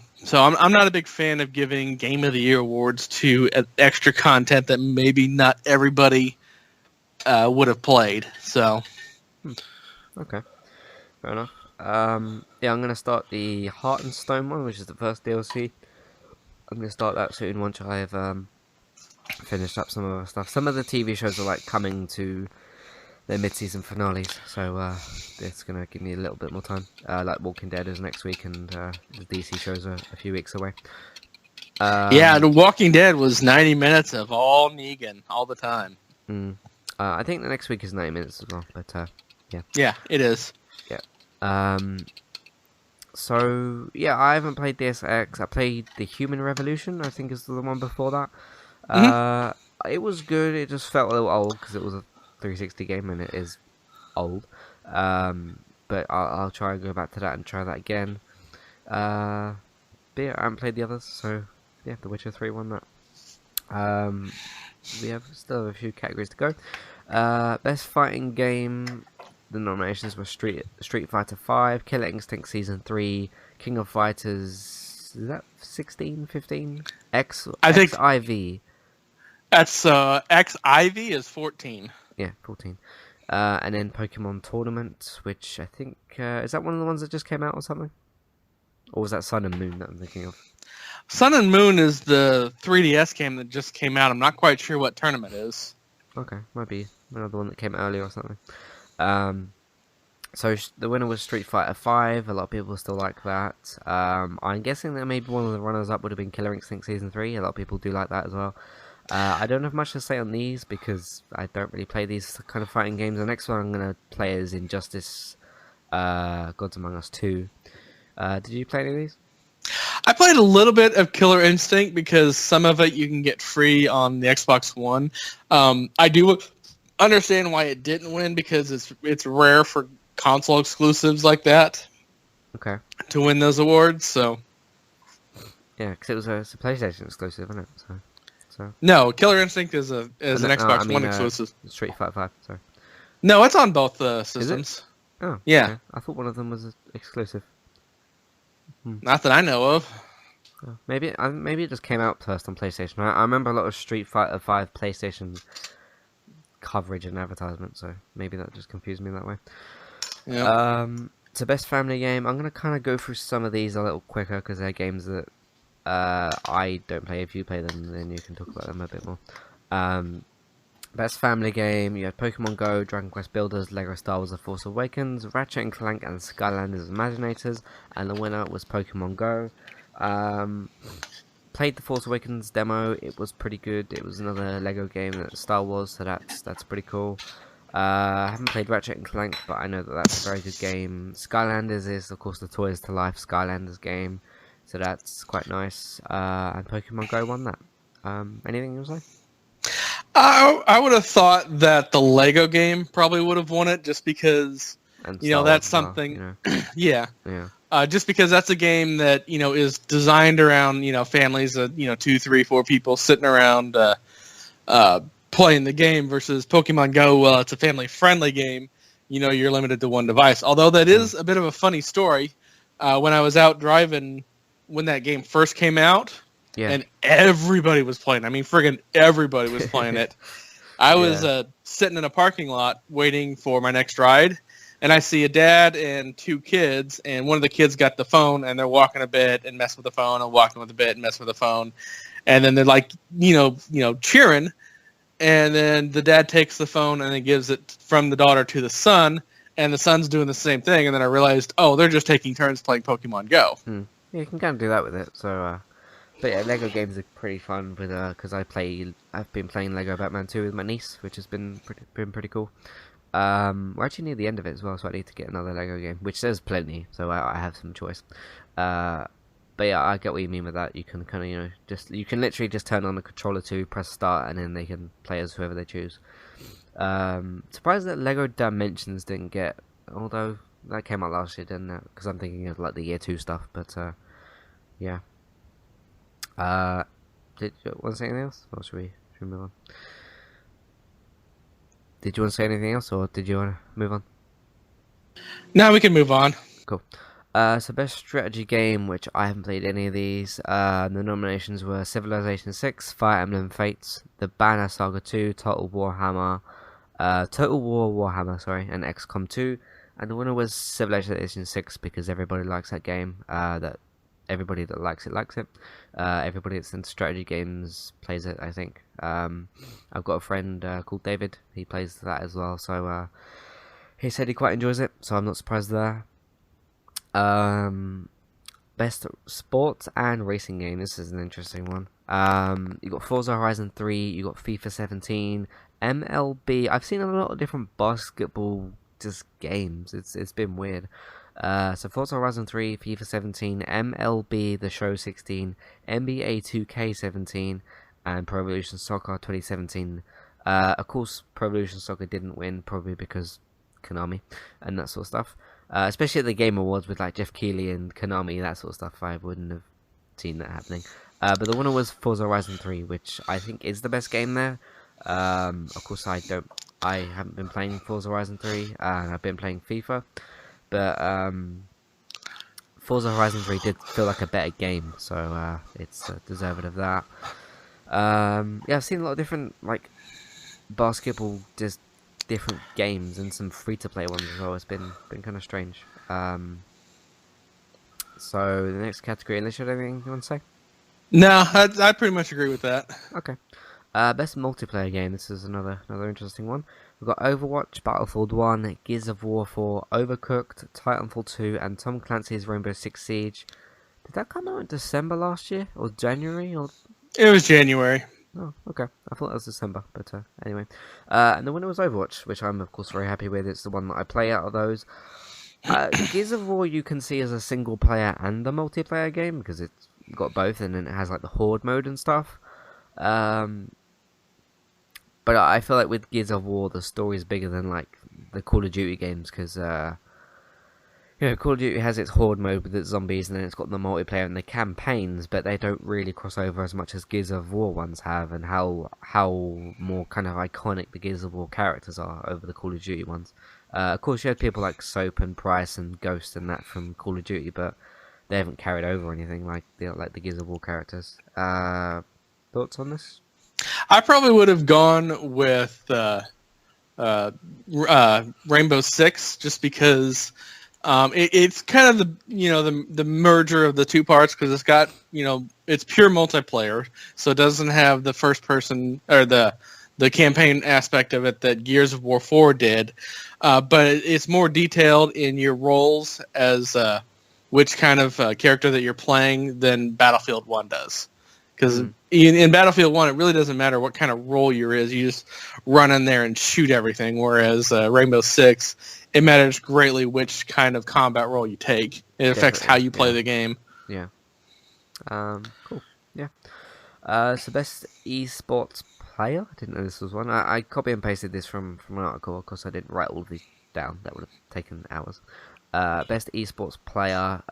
not a big fan of giving Game of the Year awards to extra content that maybe not everybody would have played. So, okay, fair enough. Yeah, I'm gonna start the Heart and Stone one, which is the first DLC. I'm gonna start that soon once I've finished up some of the stuff. Some of the TV shows are like coming to their mid-season finales, so it's gonna give me a little bit more time. Like Walking Dead is next week, and the DC shows are a few weeks away. Yeah, The Walking Dead was 90 minutes of all Negan all the time. I think the next week is 90 minutes as well, but yeah. Yeah, it is. Yeah. So yeah, I haven't played Deus Ex. I played the Human Revolution. I think is the one before that. It was good. It just felt a little old because it was a 360 game and it is old, but I'll try and go back to that and try that again. But yeah, I haven't played the others, so yeah, The Witcher 3 won that. We still have a few categories to go. Best fighting game, the nominations were Street Fighter 5, Killer Instinct Season 3, King of Fighters, is that 16, 15? XIV. That's XIV is 14. Yeah, 14. And then Pokemon Tournament, which I think is that one of the ones that just came out or something? Or was that Sun and Moon that I'm thinking of? Sun and Moon is the 3DS game that just came out. I'm not quite sure what tournament is. Okay, might be another one that came out earlier or something. So the winner was Street Fighter 5. A lot of people still like that. I'm guessing that maybe one of the runners-up would have been Killer Instinct Season 3. A lot of people do like that as well. I don't have much to say on these because I don't really play these kind of fighting games. The next one I'm going to play is Injustice Gods Among Us 2. Did you play any of these? I played a little bit of Killer Instinct because some of it you can get free on the Xbox One. I do understand why it didn't win because it's rare for console exclusives like that. Okay. To win those awards, so. Yeah, because it's a PlayStation exclusive, isn't it? So. No, Killer Instinct is an Xbox One exclusive. Street Fighter 5, sorry. No, it's on both systems. Is it? Oh, yeah. Okay. I thought one of them was exclusive. Not that I know of. Oh, maybe it just came out first on PlayStation. I remember a lot of Street Fighter 5 PlayStation coverage and advertisement, so maybe that just confused me that way. Yeah. So best family game. I'm gonna kind of go through some of these a little quicker because they're games that I don't play. If you play them, then you can talk about them a bit more. Best family game. You had Pokemon Go, Dragon Quest Builders, Lego Star Wars: The Force Awakens, Ratchet and Clank, and Skylanders Imaginators, and the winner was Pokemon Go. Played the Force Awakens demo. It was pretty good. It was another Lego game that's Star Wars, so that's pretty cool. I haven't played Ratchet and Clank, but I know that that's a very good game. Skylanders is, of course, the Toys to Life Skylanders game, so that's quite nice. And Pokemon Go won that. Anything you want to say? I would have thought that the Lego game probably would have won it just because, that's something. Yeah. Just because that's a game that, is designed around, families of, 2, 3, 4 people sitting around playing the game versus Pokemon Go. Well, it's a family-friendly game. You're limited to one device. Although that is a bit of a funny story. When I was out driving when that game first came out, and everybody was playing. I mean, friggin' everybody was playing it. I was sitting in a parking lot waiting for my next ride, and I see a dad and 2 kids, and one of the kids got the phone, and they're walking a bit and messing with the phone, and walking with a bit and messing with the phone, and then they're like, cheering, and then the dad takes the phone and then gives it from the daughter to the son, and the son's doing the same thing, and then I realized, they're just taking turns playing Pokemon Go. Yeah, you can kind of do that with it. So, but yeah, Lego games are pretty fun with because I've been playing Lego Batman 2 with my niece, which has been pretty cool. We're actually near the end of it as well, so I need to get another Lego game, which there's plenty, so I have some choice. But yeah, I get what you mean with that. You can kind of you can literally just turn on the controller to press start, and then they can play as whoever they choose. Surprised that Lego Dimensions didn't get, although that came out last year, didn't it? Because I'm thinking of like the year 2 stuff, but yeah. Did you want to say anything else, or should we move on? Did you want to say anything else, or did you want to move on? No, we can move on. Cool. So best strategy game, which I haven't played any of these. The nominations were Civilization 6, Fire Emblem Fates, The Banner Saga 2, Total War Warhammer, sorry, and XCOM 2. And the winner was Civilization 6 because everybody likes that game. Everybody that likes it likes it. Everybody that's into strategy games plays it, I think. I've got a friend called David. He plays that as well, so he said he quite enjoys it, so I'm not surprised there. Best sports and racing game. This is an interesting one. You got Forza Horizon 3, you got FIFA 17, MLB. I've seen a lot of different basketball just games. It's been weird. So Forza Horizon 3, FIFA 17, MLB The Show 16, NBA 2K 17, and Pro Evolution Soccer 2017. Of course, Pro Evolution Soccer didn't win, probably because Konami and that sort of stuff. Especially at the Game Awards with like Jeff Keighley and Konami, that sort of stuff. I wouldn't have seen that happening. But the winner was Forza Horizon 3, which I think is the best game there. Of course, I haven't been playing Forza Horizon 3, and I've been playing FIFA. But Forza Horizon 3 did feel like a better game, so it's deserved of that. Yeah, I've seen a lot of different like basketball, just different games, and some free-to-play ones as well. It's been kind of strange. So the next category, unless you have anything you want to say? No, I pretty much agree with that. Okay. Best multiplayer game. This is another interesting one. We've got Overwatch, Battlefield 1, Gears of War 4, Overcooked, Titanfall 2, and Tom Clancy's Rainbow Six Siege. Did that come out in December last year or January or? It was January. Oh, okay. I thought that was December, but anyway. And the winner was Overwatch, which I'm of course very happy with. It's the one that I play out of those. Gears of War you can see as a single player and a multiplayer game because it's got both, and then it has like the horde mode and stuff. But I feel like with Gears of War, the story is bigger than like the Call of Duty games because Call of Duty has its horde mode with its zombies, and then it's got the multiplayer and the campaigns, but they don't really cross over as much as Gears of War ones have, and how more kind of iconic the Gears of War characters are over the Call of Duty ones. Of course, you had people like Soap and Price and Ghost and that from Call of Duty, but they haven't carried over or anything like the Gears of War characters. Thoughts on this? I probably would have gone with Rainbow Six just because it's kind of the merger of the two parts because it's got it's pure multiplayer, so it doesn't have the first person or the campaign aspect of it that Gears of War 4 did, but it's more detailed in your roles as which kind of character that you're playing than Battlefield 1 does. Because in Battlefield 1, it really doesn't matter what kind of role you're in. You just run in there and shoot everything. Whereas Rainbow Six, it matters greatly which kind of combat role you take. It affects how you play the game. Yeah. Cool. Yeah. So best esports player? I didn't know this was one. I copy and pasted this from an article. Of course, I didn't write all of these down. That would have taken hours. Best esports player.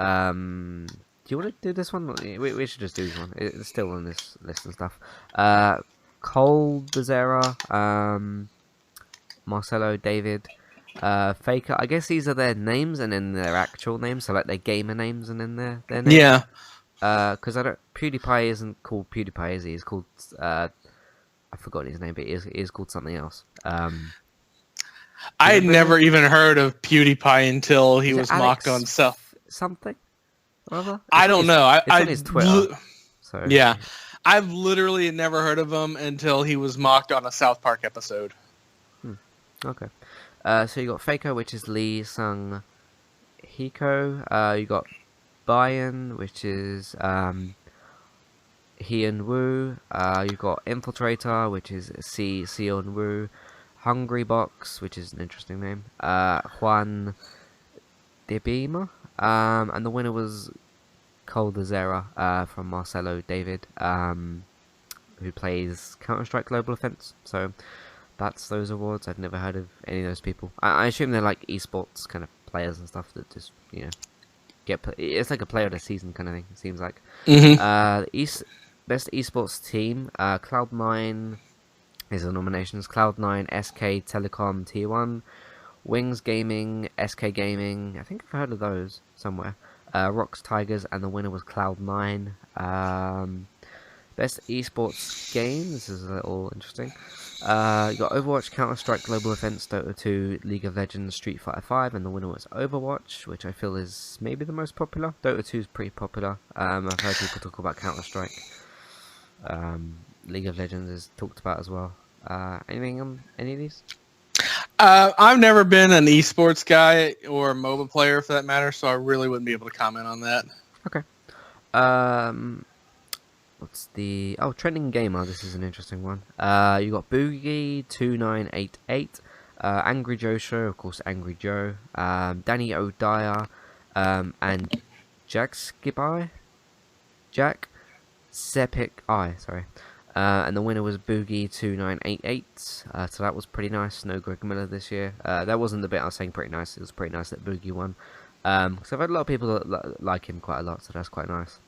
Do you want to do this one? We should just do this one. It's still on this list and stuff. Cole Bezerra, Marcelo, David, Faker. I guess these are their names and then their actual names, so like their gamer names and then their names. Yeah. Because PewDiePie isn't called PewDiePie, is he? He's called I've forgotten his name, but it is called something else. I had never even heard of PewDiePie until he was mocked on something. I don't know. It's on his Twitter. So. Yeah, I've literally never heard of him until he was mocked on a South Park episode. Okay. So you got Faker, which is Lee Sung Hiko. You got Bayern, which is Hyun Woo. You got Infiltrator, which is Seon Woo. Hungry Box, which is an interesting name. Juan Debima. And the winner was Cole Zera from Marcelo David, who plays Counter-Strike Global Offense. So that's those awards. I've never heard of any of those people. I assume they're like esports kind of players and stuff that just it's like a player of the season kind of thing. It seems like. Best esports team. Cloud9 is the nominations. Cloud9, SK Telecom T1. Wings Gaming, SK Gaming, I think I've heard of those somewhere. Rocks Tigers, and the winner was Cloud9. Best esports game, this is a little interesting. You got Overwatch, Counter-Strike, Global Offense, Dota 2, League of Legends, Street Fighter 5, and the winner was Overwatch, which I feel is maybe the most popular. Dota 2 is pretty popular. I've heard people talk about Counter-Strike. League of Legends is talked about as well. Anything on any of these? I've never been an esports guy or a MOBA player for that matter, so I really wouldn't be able to comment on that. Okay. What's the... Oh, Trending Gamer. This is an interesting one. You got Boogie2988, Angry Joe Show, of course, Angry Joe, Danny O'Dyer, and Jack Skibai? Jack Sepik I, sorry. And the winner was Boogie2988, so that was pretty nice. No Greg Miller this year. That wasn't the bit I was saying pretty nice. It was pretty nice that Boogie won. Because I've had a lot of people that like him quite a lot, so that's quite nice.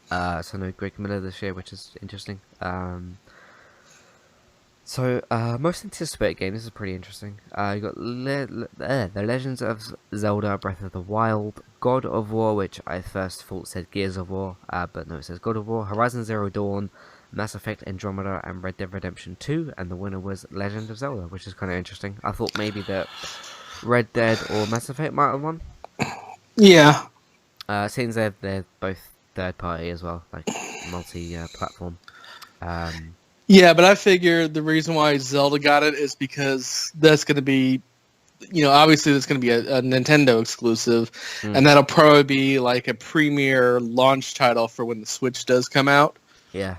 So no Greg Miller this year, which is interesting. Most anticipated game, this is pretty interesting. You got The Legends of Zelda Breath of the Wild, God of War, which I first thought said Gears of War, but no, it says God of War, Horizon Zero Dawn, Mass Effect Andromeda, and Red Dead Redemption 2, and the winner was Legend of Zelda, which is kind of interesting. I thought maybe that Red Dead or Mass Effect might have won. Yeah. Seems they're both third party as well, like multi-platform. Yeah, but I figure the reason why Zelda got it is because that's going to be, obviously that's going to be a Nintendo exclusive, and that'll probably be like a premier launch title for when the Switch does come out. Yeah.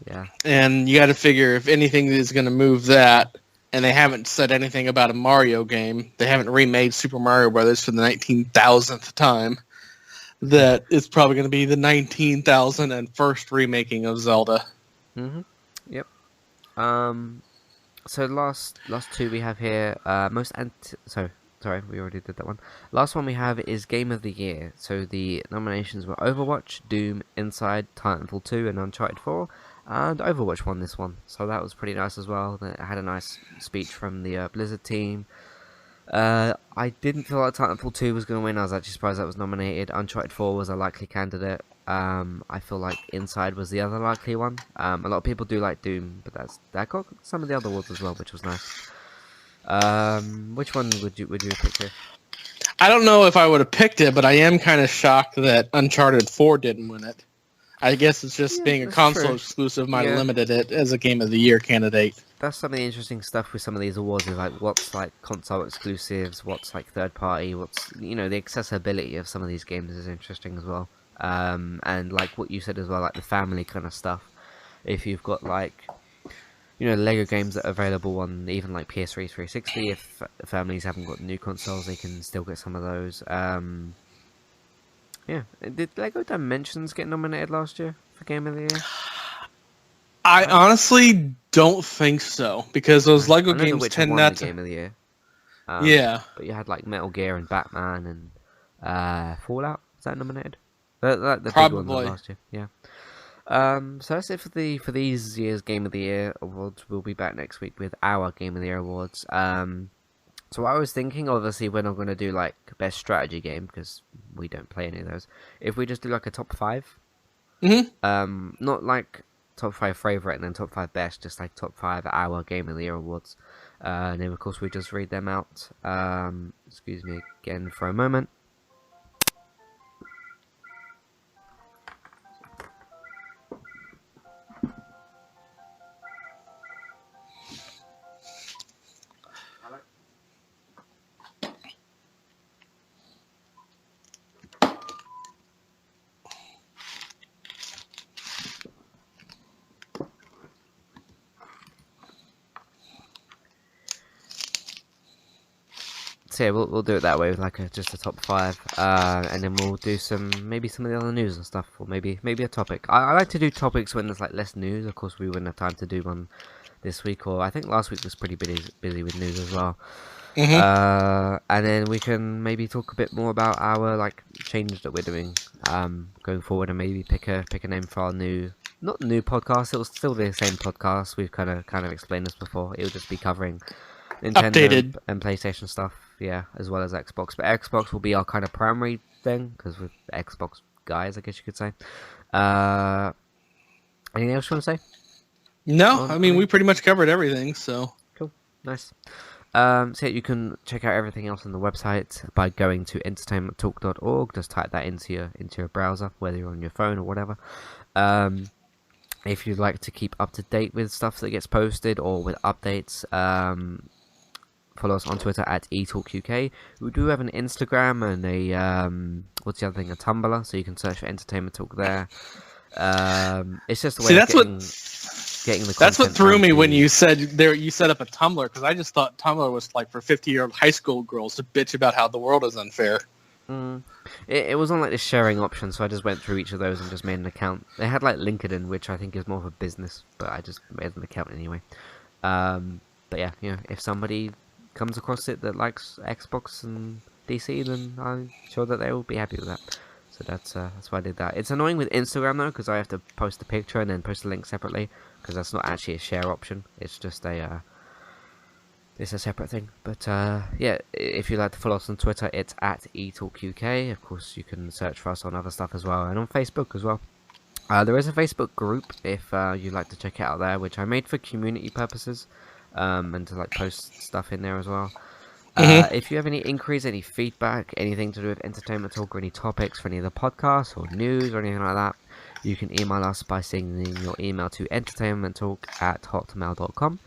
Yeah. And you got to figure if anything is going to move that, and they haven't said anything about a Mario game, they haven't remade Super Mario Brothers for the 19,000th time, that it's probably going to be the 19,001st remaking of Zelda. Mm-hmm. Yep. So last two we have here, sorry, we already did that one. Last one we have is Game of the Year. So the nominations were Overwatch, Doom, Inside, Titanfall 2, and Uncharted 4. And Overwatch won this one, so that was pretty nice as well. It had a nice speech from the Blizzard team. I didn't feel like Titanfall 2 was going to win. I was actually surprised that was nominated. Uncharted 4 was a likely candidate. I feel like Inside was the other likely one. A lot of people do like Doom, but that got some of the other awards as well, which was nice. Which one would you pick here? I don't know if I would have picked it, but I am kind of shocked that Uncharted 4 didn't win it. I guess it's just being a console exclusive might have limited it as a Game of the Year candidate. That's some of the interesting stuff with some of these awards is like what's like console exclusives, what's like third party, what's the accessibility of some of these games is interesting as well. And like what you said as well, like the family kind of stuff. If you've got like Lego games that are available on even like PS3, 360, if families haven't got new consoles, they can still get some of those. Yeah, did Lego Dimensions get nominated last year for Game of the Year? I honestly don't think so, because those Lego games tend not to. Game of the Year. Yeah, but you had like Metal Gear and Batman and Fallout. Is that nominated? The probably big ones last year. Yeah. So that's it for these year's Game of the Year awards. We'll be back next week with our Game of the Year awards. So what I was thinking, obviously, we're not going to do like best strategy game because we don't play any of those. If we just do like a top 5, not like top 5 favorite and then top 5 best, just like top 5 our Game of the Year awards, and then of course we just read them out. Excuse me again for a moment. So yeah, we'll do it that way with like just a top 5, and then we'll do maybe some of the other news and stuff, or maybe a topic. I like to do topics when there's like less news. Of course, we wouldn't have time to do one this week, or I think last week was pretty busy with news as well. And then we can maybe talk a bit more about our like change that we're doing going forward, and maybe pick a name for our not new podcast. It will still be the same podcast. We've kind of explained this before. It will just be covering Nintendo updated and PlayStation stuff, as well as Xbox. But Xbox will be our kind of primary thing because we're Xbox guys, I guess you could say. Anything else you want to say? No, I mean we pretty much covered everything. So cool, nice. So yeah, you can check out everything else on the website by going to entertainmenttalk.org. Just type that into your browser, whether you're on your phone or whatever. If you'd like to keep up to date with stuff that gets posted or with updates, follow us on Twitter at eTalkUK. We do have an Instagram and a what's the other thing? A Tumblr, so you can search for Entertainment Talk there. It's just a way of getting the content. That's what threw me when you said you set up a Tumblr, because I just thought Tumblr was like for 50-year-old high school girls to bitch about how the world is unfair. It was on like the sharing option, so I just went through each of those and just made an account. They had like LinkedIn, which I think is more of a business, but I just made an account anyway. But yeah, if somebody comes across it that likes Xbox and DC, then I'm sure that they will be happy with that. So that's why I did that. It's annoying with Instagram though, because I have to post the picture and then post the link separately, because that's not actually a share option. It's just it's a separate thing. But yeah, if you'd like to follow us on Twitter, it's at eTalkUK. Of course, you can search for us on other stuff as well, and on Facebook as well. There is a Facebook group if you'd like to check it out there, which I made for community purposes, and to like post stuff in there as well. If you have any inquiries, any feedback, anything to do with Entertainment Talk, or any topics for any of the podcasts or news or anything like that, You can email us by sending your email to entertainmenttalk@hotmail.com.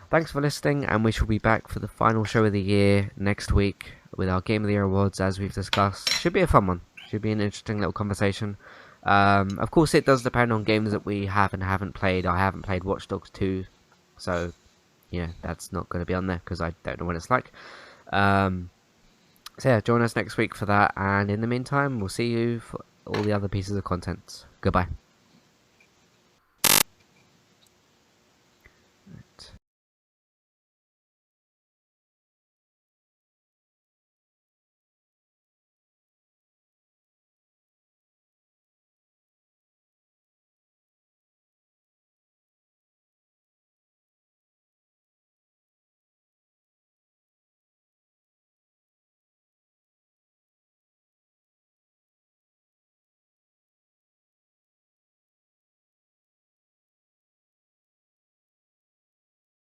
Thanks for listening, and we shall be back for the final show of the year next week with our Game of the Year awards, as we've discussed. Should be a fun one. Should be an interesting little conversation. Of course, it does depend on games that we have and haven't played. I haven't played Watch Dogs 2, so yeah, that's not going to be on there because I don't know what it's like. So yeah, join us next week for that, and in the meantime, we'll see you for all the other pieces of content. Goodbye.